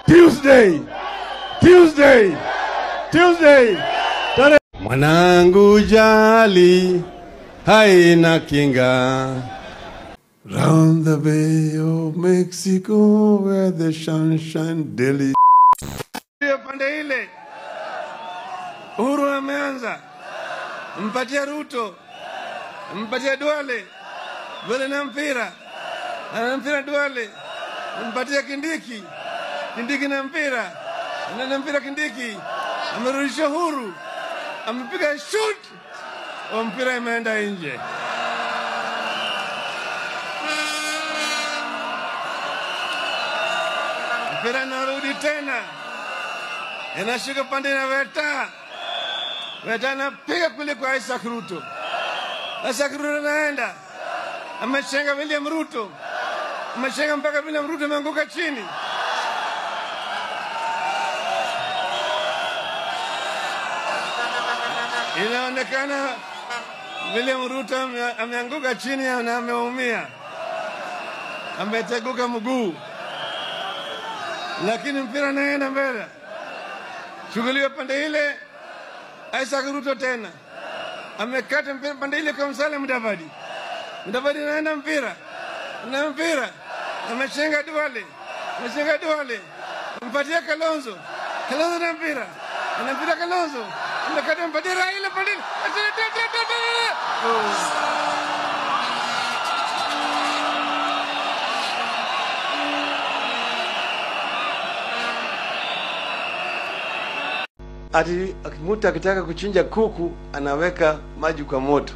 Tuesday. Mwanangu jali haina kinga. Round the Bay of Mexico where the sunshine daily. Pande ile Uhuru ameanza, mpatia Ruto, mpatia Duale, Duale na mpira, ana mpira Duale, mpatia Kindiki, Kindiki na mpira, ana mpira Kindiki, amerudisha Uhuru, amepiga shoot, mpira imeenda nje. Mpira narudi tena, inashuka pande na Weta anapiga kule kwa Isaac Ruto. Isaac Ruto anaenda, ameshenga William Ruto, ameshenga mpaka William Ruto ameanguka chini. Inaonekana William Ruto ameanguka chini na ameumia, ameteguka mguu, lakini mpira naenda mbele. Shughuli pande ile Isaac Ruto tena amekata mpira pande ile kwa Musalia Mudavadi. Mudavadi anaenda mpira na mpira ameshenga Duale, mpatia Kalonzo na mpira, na mpira Kalonzo amekata mpatia Raila pande ile. Ati mtu akitaka kuchinja kuku anaweka maji kwa moto,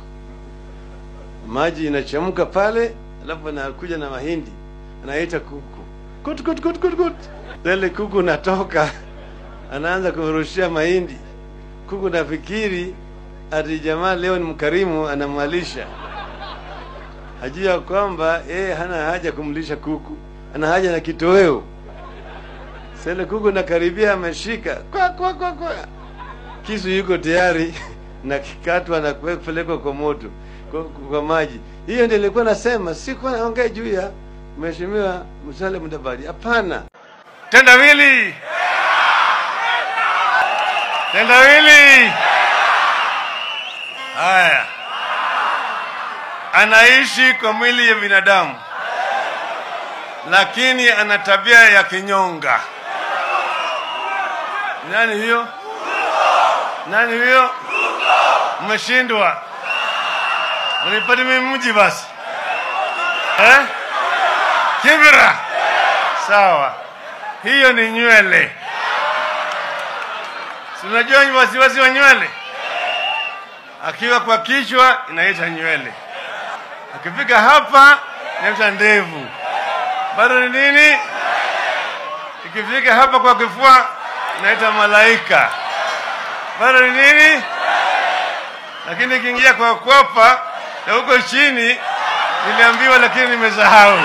maji inachemka pale, alafu anakuja na mahindi, anaita kuku kut. Dele kuku natoka, anaanza kurushia mahindi. Kuku nafikiri ati jamaa leo ni mkarimu, anamalisha, hajua kwamba hana haja kumlisha kuku, ana haja na kitoweo. Sele kuku nakaribia, ameshika kwa kisu yuko tayari na kikatwa na kupelekwa kwa moto, kwa maji. Hiyo ndio nilikuwa nasema, sikuwa naongea juu ya Mheshimiwa Musalia Mudavadi. Hapana. Tendawili haya, anaishi kwa mwili ya binadamu, lakini ana tabia ya kinyonga. Nani hiyo? Umeshindwa. Unipati mimi mji basi. Kibira. Sawa. Hiyo ni nywele. Si unajua wasiwasi wa nywele? Akiwa kwa kichwa inaita nywele, akifika hapa inaita ndevu. Bado ni nini? Ikifika hapa kwa kifua inaita malaika. Bado ni nini? Lakini ikiingia kwa kwapa na huko chini niliambiwa, lakini nimesahau.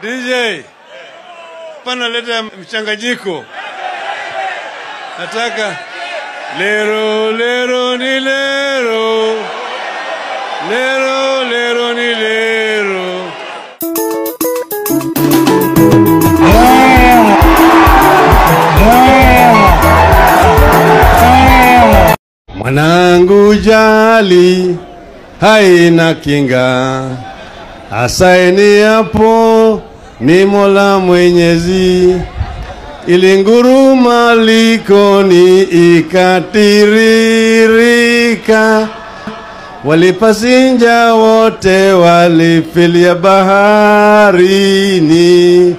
DJ, pana leta mchanganyiko. Nataka lero ni lero, lero ni lero. Mwanangu jali haina kinga, asaini hapo ni Mola Mwenyezi. Ilinguruma likoni ikatiririka, walipasinja wote walifilia bahari. safarini,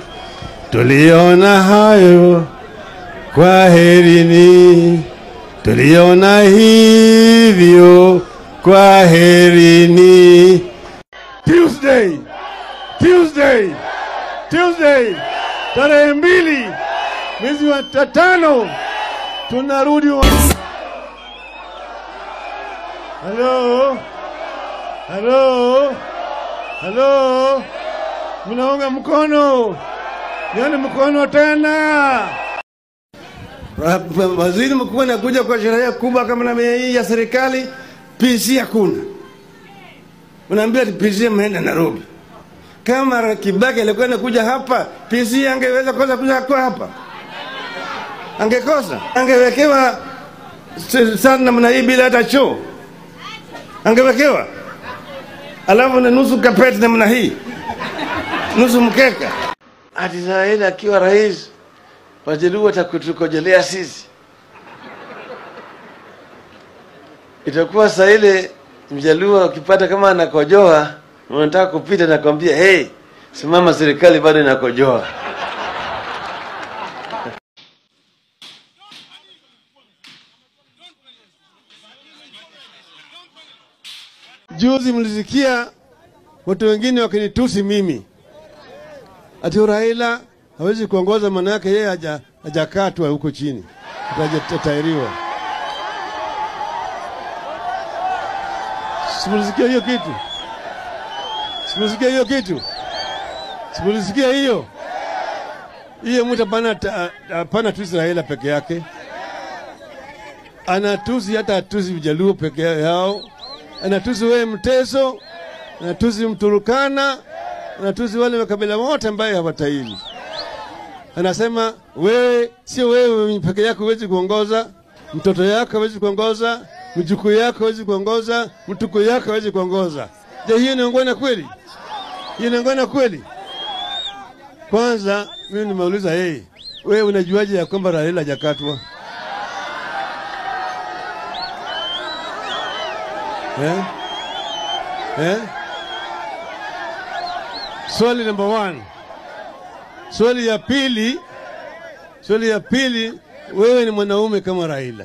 tuliona hayo, kwaherini. Tuliona hivyo, kwaherini. Tuesday, tarehe 2 mwezi wa 5 tunarudi. Hello, mnaunga mkono? Nione mkono tena. Waziri mkuu anakuja kwa sherehe kubwa kama na hii ya serikali, PC hakuna. Unaambia PC ameenda Nairobi. Kama Kibaki alikuwa anakuja hapa, PC angeweza kosa kuja kwa hapa? Angekosa? Angewekewa sana namna hii bila hata choo? Angewekewa? Alafu na nusu kapeti namna hii, nusu mkeka. Ati Raila akiwa rais, Wajaluo watakutukojelea sisi. Itakuwa saa ile Mjaluo ukipata kama anakojoa, unataka kupita na kwambia, hey, simama, serikali bado inakojoa. Juzi mlisikia watu wengine wakinitusi mimi, ati Raila hawezi kuongoza, maana yake yeye hajakatwa huko chini, hajatairiwa. Simulisikia hiyo kitu? Simulisikia hiyo? Hiyo mtu hapana tusi Raila peke yake. Anatusi hata atusi Mjaluo peke yao. Anatusi wewe Mteso, anatusi Mturukana, anatusi wale makabila wote ambaye hawataili. Anasema wewe, sio wewe peke yako huwezi kuongoza, mtoto yako hawezi kuongoza, mjukuu yako hawezi kuongoza, mtuko yako hawezi kuongoza. Je, hiyo ni ongona kweli? Hiyo ni ongona kweli? Kwanza mimi nimeuliza yeye, wewe unajuaje ya kwamba Raila hajakatwa? Swali number 1. Swali ya pili, wewe ni mwanaume kama Raila,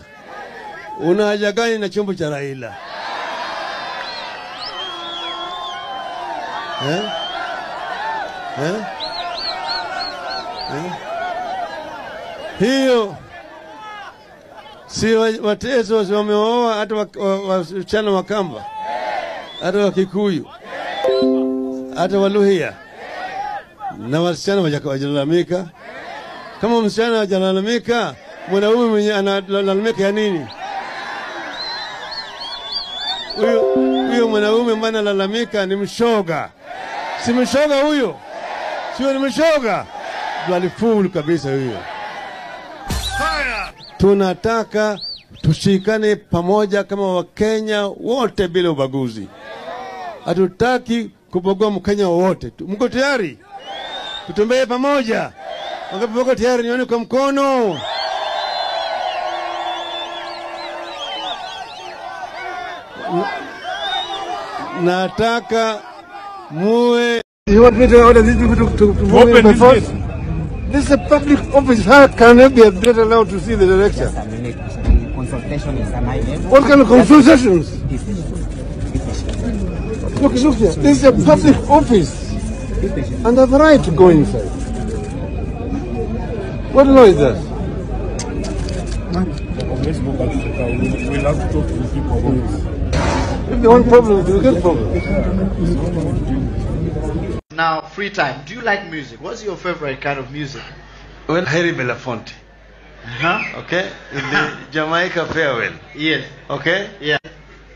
una haja gani na chombo cha Raila? Hiyo si Wateso wameoa hata wasichana wa Kamba, hata wa Kikuyu, hata Waluhya, na wasichana wajalalamika. Kama msichana wajalalamika, mwanaume mwenye analalamika ya nini? Huyo mwanaume mbana lalamika ni mshoga. Si mshoga huyo? Sio ni mshoga? Bloody fool kabisa huyo. Tunataka tushikane pamoja kama Wakenya wote bila ubaguzi. Hatutaki kubagua Mkenya wote. Mko tayari? Tutembee pamoja. Wangapi wako tayari? Nione kwa mkono. Nataka muwe. You want me to order these people to open by force? This is a public office. How can I be allowed to see the director? Consultation is an item. What kind of consultations? Look here. This is a public office. And I have a right to go inside. What law is that? Let's go back to the car. We'll have to talk to the people about this. If they want problems, we'll get problems. Now, free time. Do you like music? What's your favorite kind of music? Well, Harry Belafonte. Okay? In the Jamaica farewell. Yes. Okay? Yeah.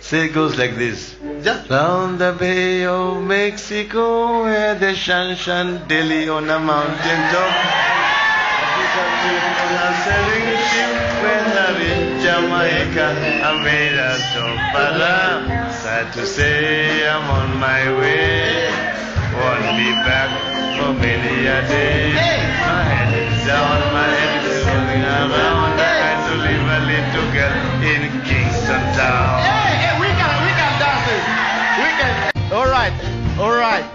Say it goes like this. Just Round the Bay of Mexico, where the sun shine daily on a mountain top. On a sailing ship, when I'm in Jamaica, I made a stop. But I'm sad to say I'm on my way. Won't be back for many a day. My head is down, my head is rolling around. I had to leave a little girl in Kingston Town. hey, we can dance it. We can. All right.